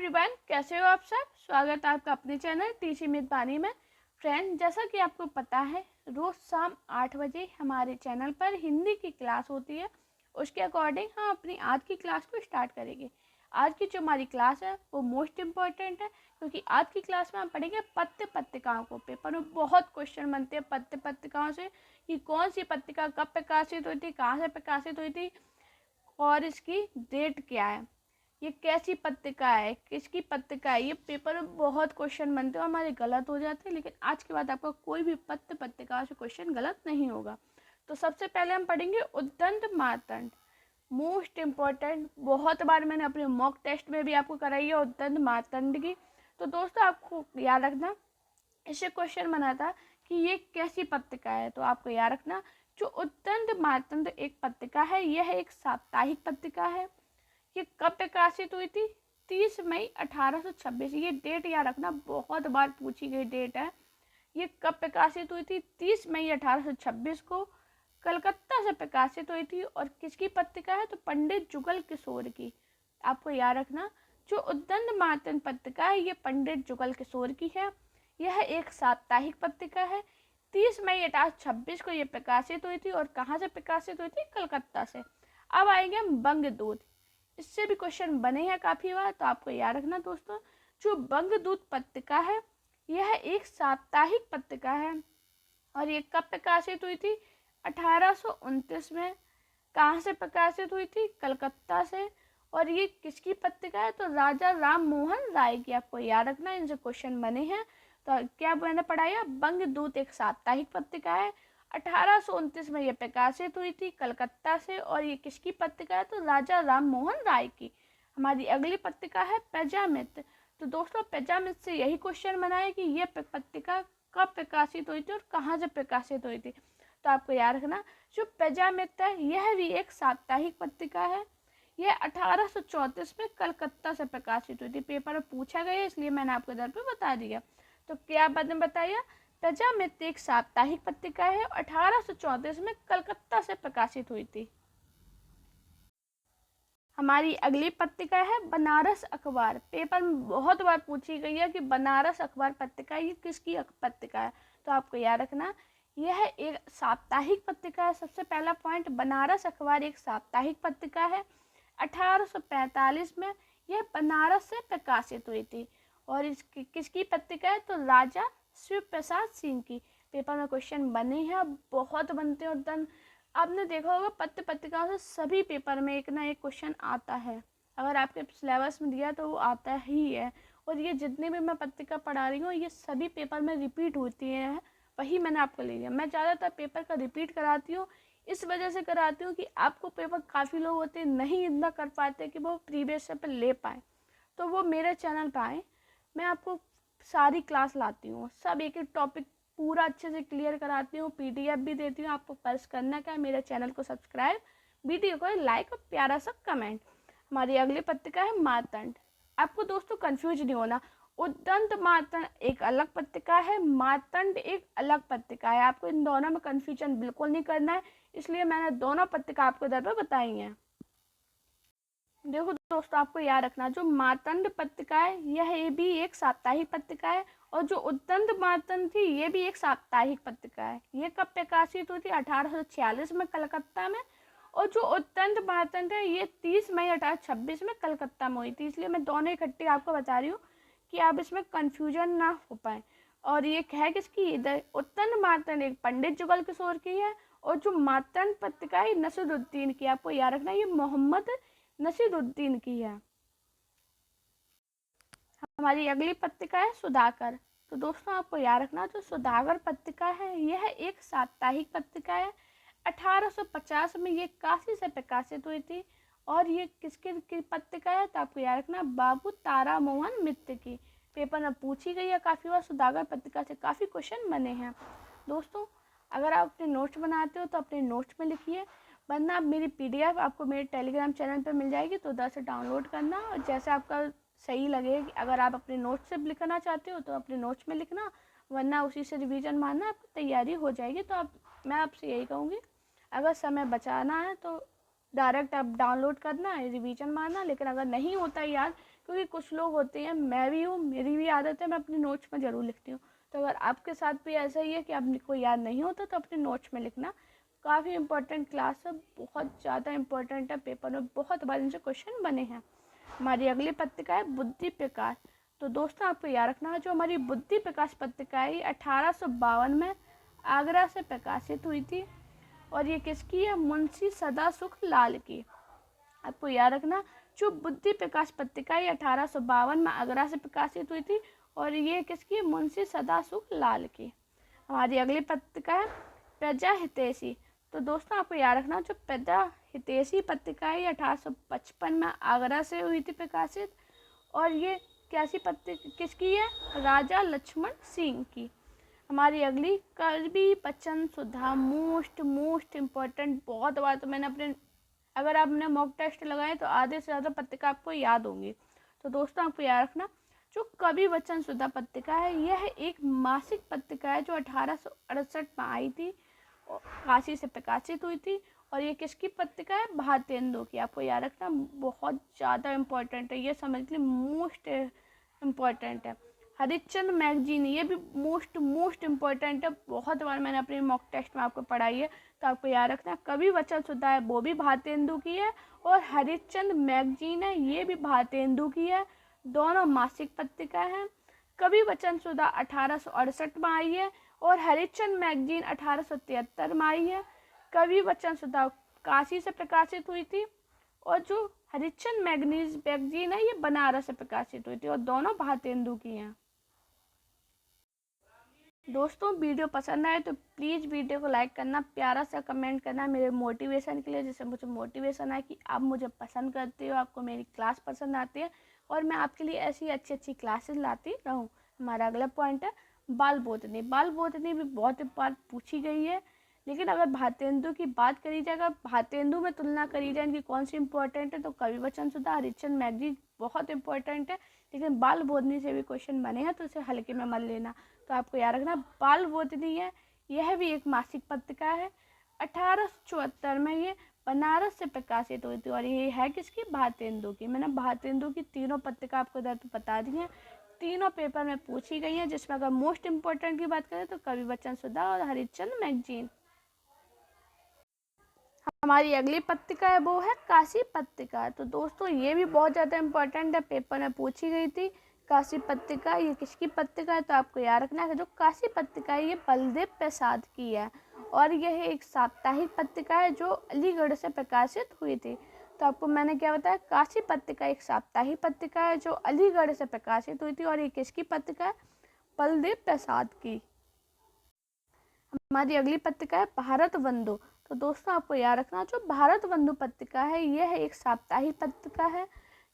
Everyone, कैसे हो आप सब। स्वागत है आपका अपने चैनल टीची मितबानी में। फ्रेंड, जैसा कि आपको पता है, रोज़ शाम 8 बजे हमारे चैनल पर हिंदी की क्लास होती है। उसके अकॉर्डिंग हम अपनी आज की क्लास को स्टार्ट करेंगे। आज की जो हमारी क्लास है वो मोस्ट इम्पॉर्टेंट है, क्योंकि आज की क्लास में हम पढ़ेंगे पत्ते पत्रिकाओं को। पेपर में बहुत क्वेश्चन बनते हैं पत्ते पत्रिकाओं से कि कौन सी पत्रिका कब प्रकाशित हुई थी, कहाँ से प्रकाशित हुई थी और इसकी डेट क्या है, ये कैसी पत्रिका है, किसकी पत्रिका है। ये पेपर में बहुत क्वेश्चन बनते हैं, हमारे गलत हो जाते हैं, लेकिन आज के बाद आपका कोई भी पत्रिका से क्वेश्चन गलत नहीं होगा। तो सबसे पहले हम पढ़ेंगे उद्दंड मार्तंड, मोस्ट इम्पॉर्टेंट। बहुत बार मैंने अपने मॉक टेस्ट में भी आपको कराई है उद्दंड मार्तंड की। तो दोस्तों, आपको याद रखना, इससे क्वेश्चन बना था कि ये कैसी पत्रिका है। तो आपको याद रखना, जो उद्दंड मार्तंड एक पत्रिका है, यह एक साप्ताहिक पत्रिका है। ये कब प्रकाशित हुई थी? 30 मई 1826। ये डेट याद रखना, बहुत बार पूछी गई डेट है। ये कब प्रकाशित हुई थी? 30 मई 1826 को कलकत्ता से प्रकाशित हुई थी। और किसकी पत्रिका है? तो पंडित जुगल किशोर की। आपको याद रखना, जो उद्दंड मार्तंड पत्रिका है, ये पंडित जुगल किशोर की है। यह एक साप्ताहिक पत्रिका है। 30 मई 1826 को यह प्रकाशित हुई थी। और कहाँ से प्रकाशित हुई थी? कलकत्ता से। अब आएंगे हम बंगदूत। इससे भी क्वेश्चन बने हैं काफ़ी बार, तो आपको याद रखना दोस्तों, जो बंगदूत पत्रिका है, यह एक साप्ताहिक पत्रिका है। और ये कब प्रकाशित हुई थी? 1829 में। कहाँ से प्रकाशित हुई थी? कलकत्ता से। और ये किसकी पत्रिका है? तो राजा राम मोहन राय की। आपको याद रखना, इनसे क्वेश्चन बने हैं। तो क्या मैंने पढ़ाया? बंगदूत एक साप्ताहिक पत्रिका है। 1829 में यह प्रकाशित हुई थी कलकत्ता से। और ये किसकी पत्रिका है? तो राजा राम मोहन राय की। हमारी अगली पत्रिका है प्रजामित्र। तो दोस्तों, प्रजामित्र से यही क्वेश्चन बना है कि यह पत्रिका कब प्रकाशित हुई थी और कहाँ से प्रकाशित हुई थी। तो आपको याद रखना, जो प्रजामित्र है, यह भी एक साप्ताहिक पत्रिका है। यह 1834 में कलकत्ता से प्रकाशित हुई थी। पेपर में पूछा गया, इसलिए मैंने आपको इधर पे बता दिया। तो क्या आपने बताया? प्रजामित्र एक साप्ताहिक पत्रिका है, 1834 में कलकत्ता से प्रकाशित हुई थी। हमारी अगली पत्रिका है बनारस अखबार। पेपर में बहुत बार पूछी गई है कि बनारस अखबार पत्रिका ये किसकी पत्रिका है। तो आपको याद रखना, यह एक साप्ताहिक पत्रिका है। सबसे पहला पॉइंट, बनारस अखबार एक साप्ताहिक पत्रिका है। 1845 में यह बनारस से प्रकाशित हुई थी। और इसकी किसकी पत्रिका है? तो राजा शिव प्रसाद सिंह की। पेपर में क्वेश्चन बने हैं, बहुत बनते हैं। आपने देखा होगा पत्र पत्रिकाओं से सभी पेपर में एक ना एक क्वेश्चन आता है। अगर आपके सिलेबस में दिया तो वो आता ही है। और ये जितने भी मैं पत्रिका पढ़ा रही हूँ, ये सभी पेपर में रिपीट होती हैं। वही मैंने आपको ले लिया। मैं ज़्यादातर पेपर का रिपीट कराती हूँ, इस वजह से कराती हूँ कि आपको पेपर काफ़ी लोग होते हैं नहीं इतना कर पाते कि वो प्रीवियस पेपर ले पाए, तो वो मेरे चैनल पर आए। मैं आपको सारी क्लास लाती हूँ, सब एक एक टॉपिक पूरा अच्छे से क्लियर कराती हूँ, पीडीएफ भी देती हूँ। आपको पर्स करना क्या है, मेरे चैनल को सब्सक्राइब, वीडियो को लाइक और प्यारा सा कमेंट। हमारी अगली पत्रिका है मार्तंड। आपको दोस्तों कंफ्यूज नहीं होना, उद्दंड मार्तंड एक अलग पत्रिका है, मार्तंड एक अलग पत्रिका है। आपको इन दोनों में कंफ्यूजन बिल्कुल नहीं करना है, इसलिए मैंने दोनों पत्रिका आपको इधर पर बताई हैं। देखो दोस्तों, आपको याद रखना, जो मार्तंड पत्रिका है, यह भी एक साप्ताहिक पत्रिका है। और जो उद्दंड मार्तंड थी, ये भी एक साप्ताहिक पत्रिका है। ये कब प्रकाशित हुई थी? 1846 में कलकत्ता में। और जो उद्दंड मार्तंड है, ये 30 मई 1826 में कलकत्ता में हुई थी। इसलिए मैं दोनों इकट्ठे आपको बता रही हूँ कि आप इसमें कन्फ्यूजन ना हो पाए। और ये है किसकी? इधर उद्दंड मार्तंड एक पंडित जुगल किशोर की है। और जो मार्तंड पत्रिका है, नसीरुद्दीन की। आपको याद रखना, ये मोहम्मद नसीरुद्दीन की है। हमारी अगली पत्रिका है सुधाकर। तो दोस्तों, आपको याद रखना, जो सुधाकर पत्रिका है, यह एक साप्ताहिक पत्रिका है। 1850 में ये काशी से प्रकाशित हुई थी। और ये किसकी पत्रिका है? तो आपको याद रखना, बाबू तारा मोहन मित्र की। पेपर में पूछी गई है काफ़ी बार, सुधाकर पत्रिका से काफ़ी क्वेश्चन बने हैं। दोस्तों, अगर आप अपने नोट्स बनाते हो तो अपने नोट्स में लिखिए, वरना मेरी पीडीएफ आपको मेरे टेलीग्राम चैनल पर मिल जाएगी, तो उधर से डाउनलोड करना। और जैसे आपका सही लगे, अगर आप अपने नोट्स से लिखना चाहते हो तो अपने नोट्स में लिखना, वरना उसी से रिवीजन मारना, आपकी तैयारी हो जाएगी। तो मैं आपसे यही कहूँगी, अगर समय बचाना है तो डायरेक्ट आप डाउनलोड करना, रिवीजन मारना। लेकिन अगर नहीं होता याद, क्योंकि कुछ लोग होते हैं, मैं भी हूँ, मेरी भी आदत है, मैं अपने नोट्स में ज़रूर लिखती हूँ। तो अगर आपके साथ भी ऐसा ही है कि आपको याद नहीं होता तो अपने नोट्स में लिखना। काफ़ी इंपॉर्टेंट क्लास है, बहुत ज़्यादा इंपॉर्टेंट है, पेपर में बहुत बार इनसे क्वेश्चन बने हैं। हमारी अगली पत्रिका है बुद्धि प्रकाश। तो दोस्तों आपको याद रखना है, जो हमारी बुद्धि प्रकाश पत्रिका है 1852 में आगरा से प्रकाशित हुई थी और ये किसकी है? मुंशी सदासुख लाल की। आपको याद रखना, जो बुद्धि प्रकाश पत्रिका 1852 में आगरा से प्रकाशित हुई थी और ये किसकी? मुंशी सदासुख लाल की। हमारी अगली पत्रिका है प्रजा हितैषी। तो दोस्तों आपको याद रखना, जो प्रजा हितैषी पत्रिका 1855 में आगरा से हुई थी प्रकाशित और ये कैसी पत्रिका किसकी है? राजा लक्ष्मण सिंह की। हमारी अगली कवि बच्चन सुधा, मोस्ट इम्पोर्टेंट। बहुत बार तो मैंने अपने, अगर आपने मॉक टेस्ट लगाए तो आधे से ज़्यादा पत्रिका आपको याद होंगी। तो दोस्तों आपको याद रखना, जो कवि बच्चन सुधा पत्रिका है यह एक मासिक पत्रिका है जो 1868 में आई थी और काशी से प्रकाशित हुई थी और ये किसकी पत्रिका है? भारतेंदु की। आपको याद रखना, बहुत ज़्यादा इम्पोर्टेंट है, ये समझ लीजिए मोस्ट इम्पोर्टेंट है। हरिश्चंद्र मैगजीन, ये भी मोस्ट इम्पोर्टेंट है, बहुत बार मैंने अपने मॉक टेस्ट में आपको पढ़ाई है। तो आपको याद रखना, कवि बच्चन सुधा है वो भी भारतेंदु की है और हरिश्चंद्र मैगजीन है ये भी भारतेंदु की है। दोनों मासिक पत्रिका हैं। कवि बच्चन सुधा 1868 में आई है और हरिश्चंद्र मैगजीन 1873 में आई है। कवि बच्चन सुधा काशी से प्रकाशित हुई थी और जो हरिश्चंद्र मैगजीन है ये बनारस से प्रकाशित हुई थी और दोनों भारतेंदु की हैं। दोस्तों वीडियो पसंद आए तो प्लीज़ वीडियो को लाइक करना, प्यारा सा कमेंट करना मेरे मोटिवेशन के लिए, जिससे मुझे मोटिवेशन आए कि आप मुझे पसंद करते हो, आपको मेरी क्लास पसंद आती है और मैं आपके लिए ऐसी अच्छी क्लासेस लाती रहूँ। हमारा अगला पॉइंट है बाल बोतनी। बाल बोतनी भी बहुत बार पूछी गई है, लेकिन अगर भारतेंदु की बात करी जाए, अगर भारतेंदु में तुलना करी जाए इनकी कौन सी इंपॉर्टेंट है तो कवि बच्चन सुधा, हरिश्चंद्र मैगजीन बहुत इंपॉर्टेंट है। लेकिन बाल बोतनी से भी क्वेश्चन बने हैं तो उसे हल्के में मत लेना। तो आपको याद रखना, बाल बोतनी है यह भी एक मासिक पत्रिका है। 1874 में ये बनारस से प्रकाशित हुई थी और ये है किसकी? भारतेंदु की। मैंने भारतेंदु की तीनों पत्रिका आपको इधर पे बता दी हैं, तीनों पेपर में पूछी गई हैं, जिसमें अगर मोस्ट इम्पोर्टेंट की बात करें तो कवि बच्चन सुधा और हरिश्चंद्र मैगजीन। हमारी अगली पत्रिका है वो है काशी पत्रिका। तो दोस्तों ये भी बहुत ज़्यादा इम्पोर्टेंट है, पेपर में पूछी गई थी। काशी पत्रिका ये किसकी पत्रिका है? तो आपको याद रखना है, जो काशी पत्रिका है ये बलदेव प्रसाद की है और यह एक साप्ताहिक पत्रिका है जो अलीगढ़ से प्रकाशित हुई थी। तो आपको मैंने क्या बताया, काशी पत्रिका एक साप्ताहिक पत्रिका है जो अलीगढ़ से प्रकाशित हुई थी और ये किसकी पत्रिका है? बलदेव प्रसाद की। हमारी अगली पत्रिका है भारत बंधु। तो दोस्तों आपको याद रखना, जो भारत बंधु पत्रिका है यह एक साप्ताहिक पत्रिका है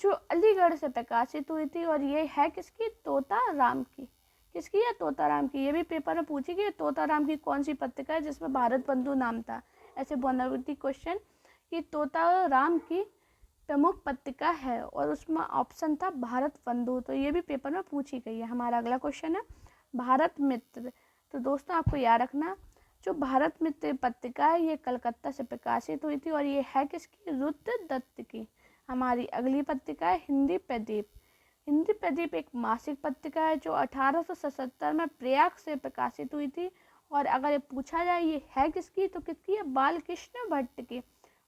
जो अलीगढ़ से प्रकाशित हुई थी और ये है किसकी? तोता राम की। किसकी है? तोता राम की। ये भी पेपर में पूछी गई, तोता राम की कौन सी पत्रिका है जिसमें भारत बंधु नाम था। ऐसे बनर्वती क्वेश्चन कि तोता राम की प्रमुख पत्रिका है और उसमें ऑप्शन था भारत बंधु। तो ये भी पेपर में पूछी गई है। हमारा अगला क्वेश्चन है भारत मित्र। तो दोस्तों आपको याद रखना, जो भारत मित्र पत्रिका है ये कलकत्ता से प्रकाशित हुई थी और ये है किसकी? रुद्र दत्त की। हमारी अगली पत्रिका है हिंदी प्रदीप। हिंदी प्रदीप एक मासिक पत्रिका है जो 1877 में प्रयाग से प्रकाशित हुई थी और अगर ये पूछा जाए ये है किसकी तो किसकी है? बालकृष्ण भट्ट की।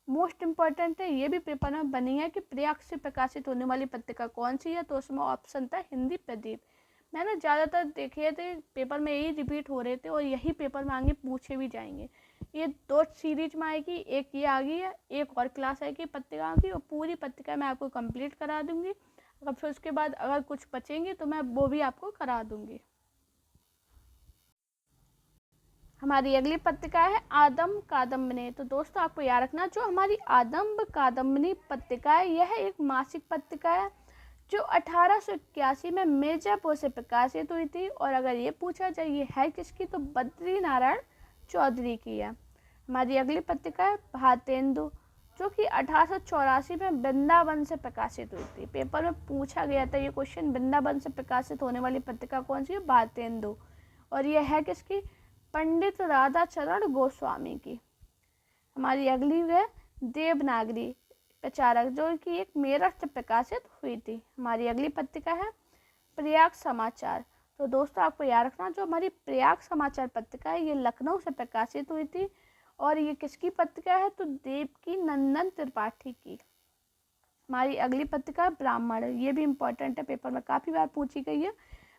मोस्ट इम्पॉर्टेंट है, ये भी पेपर में बनी है कि प्रयाग से प्रकाशित होने वाली पत्रिका कौन सी है, तो उसमें ऑप्शन था हिंदी प्रदीप। मैंने ज़्यादातर देखे थे पेपर में यही रिपीट हो रहे थे और यही पेपर में आगे पूछे भी जाएंगे। ये 2 सीरीज में आएगी, एक ये आ गई है, एक और क्लास आएगी पत्रिकाओं की और पूरी पत्रिका मैं आपको कंप्लीट करा दूंगी। और फिर उसके बाद अगर कुछ बचेंगे तो मैं वो भी आपको करा दूंगी। हमारी अगली पत्रिका है आदम कादम्बनी। तो दोस्तों आपको याद रखना, जो हमारी आदम कादम्बनी पत्रिका है यह एक मासिक पत्रिका है जो 1881 में मिर्जापुर से प्रकाशित हुई थी और अगर ये पूछा जाए ये है किसकी तो बद्री नारायण चौधरी की है। हमारी अगली पत्रिका है भारतेंदु, जो कि 1884 में वृंदावन से प्रकाशित हुई थी। पेपर में पूछा गया था ये क्वेश्चन, वृंदावन से प्रकाशित होने वाली पत्रिका कौन सी है? भारतेंदु। और यह है किसकी? पंडित राधाचरण गोस्वामी की। हमारी अगली है देवनागरी प्रचारक, जो कि एक मेरठ से प्रकाशित हुई थी। हमारी अगली पत्रिका है प्रयाग समाचार। तो दोस्तों आपको याद रखना, जो हमारी प्रयाग समाचार पत्रिका है ये लखनऊ से प्रकाशित हुई थी और ये किसकी पत्रिका है, तो देवकी नंदन त्रिपाठी की। हमारी अगली पत्रिका ब्राह्मण, ये भी इम्पोर्टेंट है, पेपर में काफ़ी बार पूछी गई है।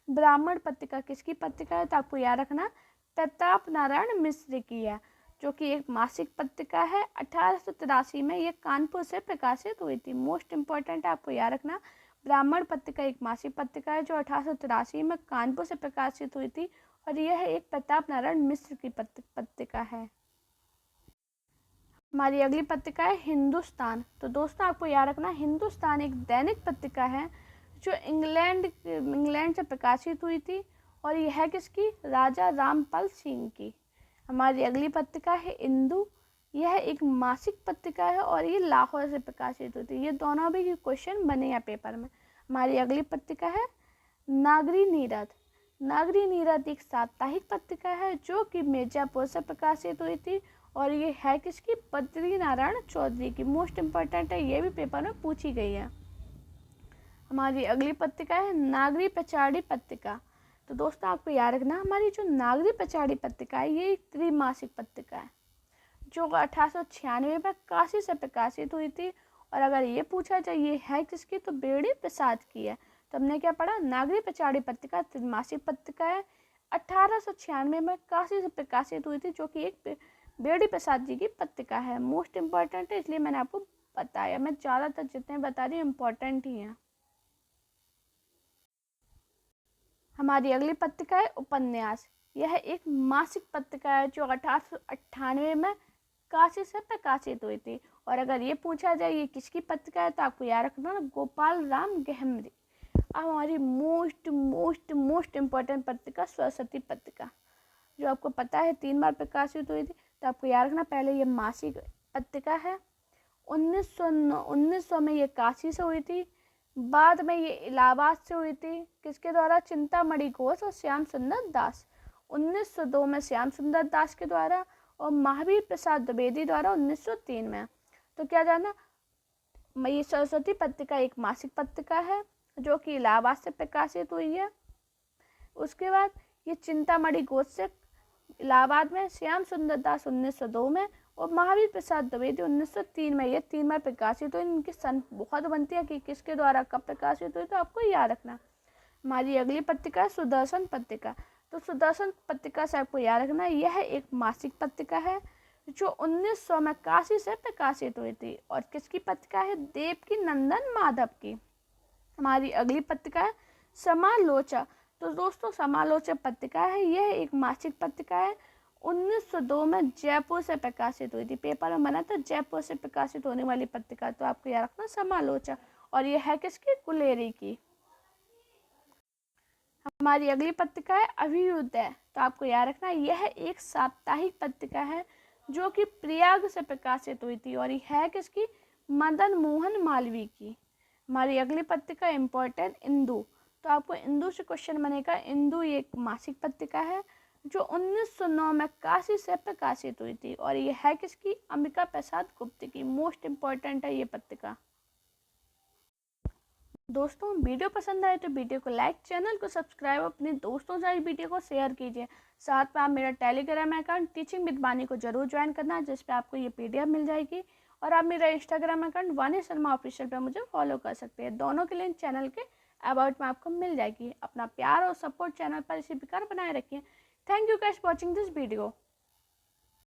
ब्राह्मण पत्रिका किसकी पत्रिका है, तो आपको याद रखना प्रताप नारायण मिश्र की है, जो कि एक मासिक पत्रिका है। 1883 में ये कानपुर से प्रकाशित हुई थी। मोस्ट इम्पॉर्टेंट है, आपको याद रखना ब्राह्मण पत्रिका एक मासिक पत्रिका है जो 1883 में कानपुर से प्रकाशित हुई थी और यह एक प्रताप नारायण मिश्र की पत्रिका है। हमारी अगली पत्रिका है हिंदुस्तान। तो दोस्तों आपको याद रखना हिंदुस्तान एक दैनिक पत्रिका है जो इंग्लैंड से प्रकाशित हुई थी और यह है किसकी, राजा रामपाल सिंह की। हमारी अगली पत्रिका है इंदु, यह एक मासिक पत्रिका है और ये लाहौर से प्रकाशित होती है। ये दोनों भी क्वेश्चन बने हैं पेपर में। हमारी अगली पत्रिका है नागरी नीरद। नागरी नीरद एक साप्ताहिक पत्रिका है जो कि मिर्जापुर से प्रकाशित हुई थी और ये है किसकी, बद्री नारायण चौधरी की। मोस्ट इम्पोर्टेंट है, ये भी पेपर में पूछी गई है। हमारी अगली पत्रिका है नागरी पचाड़ी पत्रिका। तो दोस्तों आपको याद रखना हमारी जो नागरी पचाड़ी पत्रिका है ये एक त्रिमासिक पत्रिका है जो 1896 में काशी से प्रकाशित हुई थी और अगर ये पूछा जाए ये है किसकी, तो बेड़ी प्रसाद की है। तो हमने क्या पढ़ा, नागरी पचाड़ी पत्रिका त्रिमासिक पत्रिका है, 1896 में काशी से प्रकाशित हुई थी, जो कि एक बेड़ी प्रसाद जी की पत्रिका है। मोस्ट इम्पॉर्टेंट है इसलिए मैंने आपको बताया, मैं ज़्यादातर जितने बता रही हूँ इम्पोर्टेंट ही हैं। हमारी अगली पत्रिका है उपन्यास। यह एक मासिक पत्रिका है जो 1898 में काशी से प्रकाशित हुई थी और अगर ये पूछा जाए ये किसकी पत्रिका है तो आपको याद रखना गोपाल राम गहमरी। अब हमारी मोस्ट इम्पोर्टेंट पत्रिका सरस्वती पत्रिका, जो आपको पता है 3 बार प्रकाशित हुई थी। तो आपको याद रखना पहले ये मासिक पत्रिका है, 1900 में ये काशी से हुई थी, बाद में ये इलाहाबाद से हुई थी, किसके द्वारा, चिंतामणि घोष और श्याम सुंदर दास। 1902 में श्याम सुंदर दास के द्वारा और महावीर प्रसाद द्विवेदी द्वारा 1903 में। तो क्या जाना, ये सरस्वती पत्रिका एक मासिक पत्रिका है जो कि इलाहाबाद से प्रकाशित हुई है। उसके बाद ये चिंतामणि घोष से इलाहाबाद में, श्याम सुंदर दास 1902 में और महावीर प्रसाद द्विवेदी 1903 में। ये 3 बार प्रकाशित हुई। इनकी सन बहुत बनती है कि किसके द्वारा कब प्रकाशित हुई, तो आपको याद रखना। हमारी अगली पत्रिका है सुदर्शन पत्रिका। तो सुदर्शन पत्रिका से आपको याद रखना यह एक मासिक पत्रिका है जो 1900 में काशी से प्रकाशित हुई थी और किसकी पत्रिका है, देवकी नंदन माधव की। हमारी अगली पत्रिका है समालोचक। तो दोस्तों समालोचक पत्रिका है, यह एक मासिक पत्रिका है, 1902 में जयपुर से प्रकाशित हुई थी। पेपर में बना था जयपुर से प्रकाशित होने वाली पत्रिका, तो आपको याद रखना समालोचक और यह है किसकी, गुलेरी की। हमारी अगली पत्रिका है अभ्युदय। तो आपको याद रखना यह एक साप्ताहिक पत्रिका है जो कि प्रयाग से प्रकाशित हुई थी और यह है किसकी, मदन मोहन मालवीय की। हमारी अगली पत्रिका इम्पोर्टेंट इंदु। तो आपको इंदु से क्वेश्चन बनेगा। इंदु एक मासिक पत्रिका है जो 1909 में काशी से प्रकाशित हुई थी और यह है किसकी, अंबिका प्रसाद गुप्त की। मोस्ट इम्पोर्टेंट है ये पत्रिका। दोस्तों वीडियो पसंद आए तो वीडियो को लाइक, चैनल को सब्सक्राइब, अपने दोस्तों से इस वीडियो को शेयर कीजिए। साथ में आप मेरा टेलीग्राम अकाउंट टीचिंग विद बानी को जरूर ज्वाइन करना, जिस पे आपको ये PDF मिल जाएगी और आप मेरा इंस्टाग्राम अकाउंट वानी शर्मा ऑफिशियल पे मुझे फॉलो कर सकते हैं। दोनों के लिंक चैनल के अबाउट में आपको मिल जाएगी। अपना प्यार और सपोर्ट चैनल पर इसी प्रकार बनाए रखिए। Thank you guys watching this video.